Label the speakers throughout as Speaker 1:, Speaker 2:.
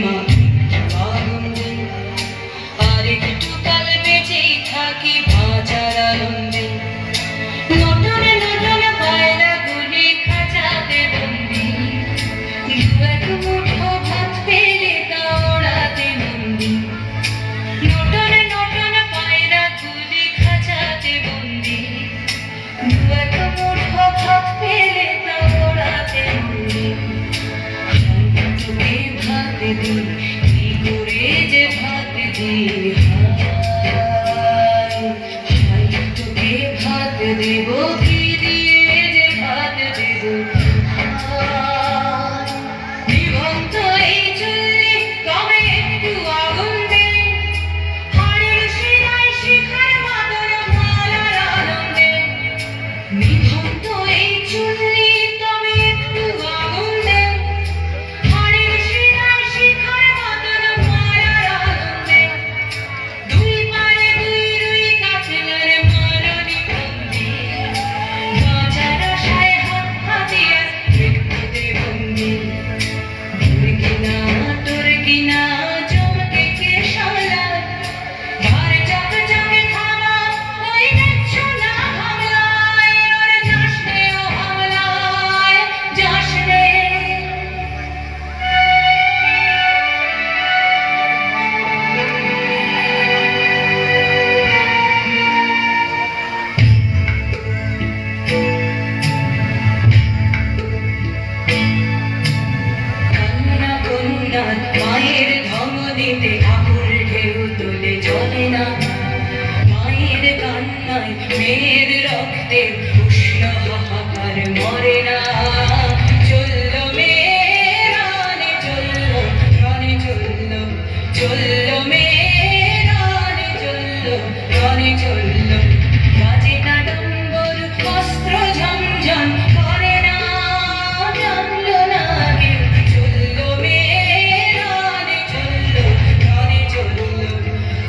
Speaker 1: মা আনন্দে, আর একটু কাল বেঁচেই থাকি বাঁচার আনন্দে। নটনে নটনে পায়রাগুলি খাঁচাতে বন্দি, দু এক মুঠো ভাত পেলে তা ওড়াতে বন্দি। নটনে নটনে পায়রাগুলি খাঁচাতে বন্দি, দু এক মুঠো ভাত পেলে তা ওড়াতে বন্দি। তোকে ভাত দিই, কি করে যে ভাত দিই, হায় হায় তোকে ভাত দেব, কি দিয়ে যে ভাত দেব। নিভন্ত এই চুল্লি তবে একটু আগুন দে, হাড়ের শিরায় শিখার মাদর মালার আনন্দে। নিভন্ত এই চুল্লি তবে একটু আগুন দে, হাড়ের শিরায় শিখার মাদর মালার আনন্দে। দুই পারে দুই রুই কাতলার মারণি বন্দি, বাঁচার আশায় হাত হাতিয়ার মৃত্যুতে বন্দি। তোর কিনা চমকে কে সামলায়, ভার চাপে চাপে থামা ওই দেখছো না হামলায়, আর যাস নে ও হামলায়, যাস নে। কান্না করুণার মায়ের ধমনীতে আকুল ঢেউ তোলে চলে না, মায়ের কান্নায় মেয়ের রক্তে উষ্ণ হাহাকার মরে না। চলল মেয়ে রানে চলল, রানে চলল, চলল মেয়ে রানে চলল, রানে চলল। বাজে না ডম্বর অস্ত্র ঝনঝন করে না, জানলো না কেউ। চলল মেয়ে রানে চলল, রানে চলল,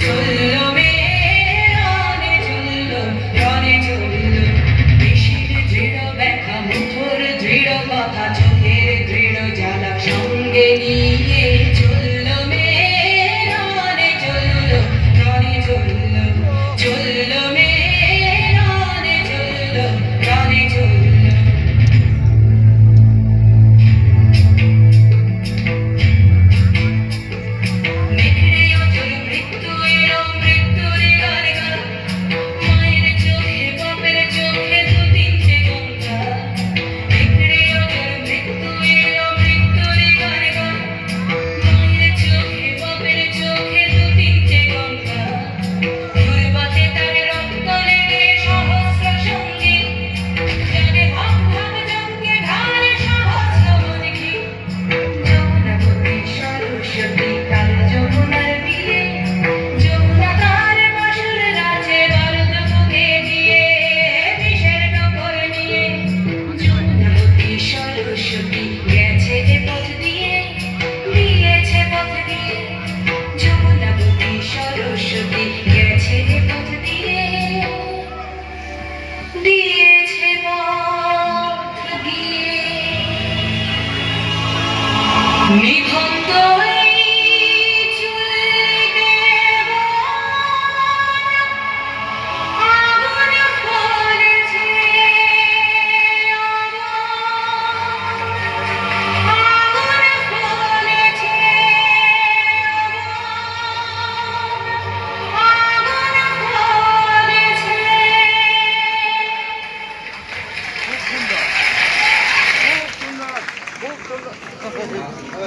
Speaker 1: চলল মেয়ে রানে চলল, রানে চলল। পেশির দৃঢ় ব্যথা, মুঠোর দৃঢ় কথা, চোখের দৃঢ় জ্বালা সঙ্গে নিয়ে চলল মেয়ে রানে চলল, রানে চলল, চলল মেয়ে রানে চলল, রানে চলল। নেকড়ে অচল মৃত্যু এলো, মৃত্যুর গানে গান, মায়ের চোখে বাপের চোখে দু তিনটে গঙ্গা। নেকড়ে অচল মৃত্যু এলো, মৃত্যুর গানে গান, মায়ের চোখে বাপের চোখে দু তিনটে গঙ্গা। দুর্বাতে তার রক্ত লেগে সহস্র সঙ্গী, জাগে ভাগ ভাগ জঙ্গে ঢালে সহস্র মনকি। যমুনাবতী সরস্বতী কাল যমুনার বিয়ে, যমুনা তার বাসুর রাজে বারুদ বুকে দিয়ে, বিষের নগর নিয়ে। যমুনাবতী সরস্বতী গেছে এ পথ দিয়ে, দিয়েছে পথ দিয়ে। যমুনাবতী সরস্বতী গেছে এ পথ দিয়ে, দিয়েছে পথ দিয়ে।